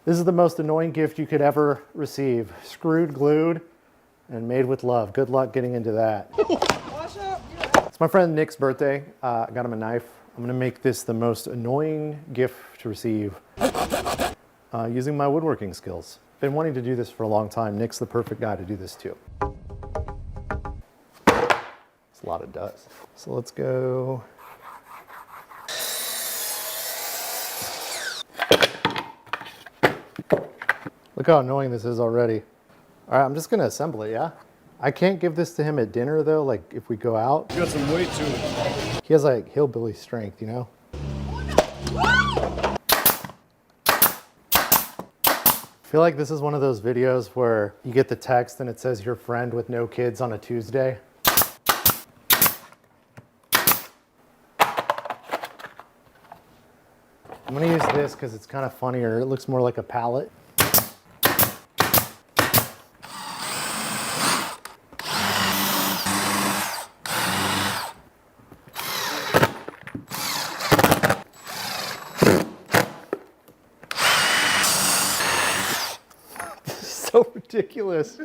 This is the most annoying gift you could ever receive. Screwed, glued, and made with love. Good luck getting into that. It's my friend Nick's birthday. I got him a knife. I'm gonna make this the most annoying gift to receive using my woodworking skills. Been wanting to do this for a long time. Nick's the perfect guy to do this too. It's a lot of dust. So let's go. Look how annoying this is already. All right, I'm just gonna assemble it, yeah? I can't give this to him at dinner though, like if we go out. You got some weight to it. He has like hillbilly strength, you know? I feel like this is one of those videos where you get the text and it says your friend with no kids on a Tuesday. I'm gonna use this because it's kind of funnier. It looks more like a pallet. So ridiculous.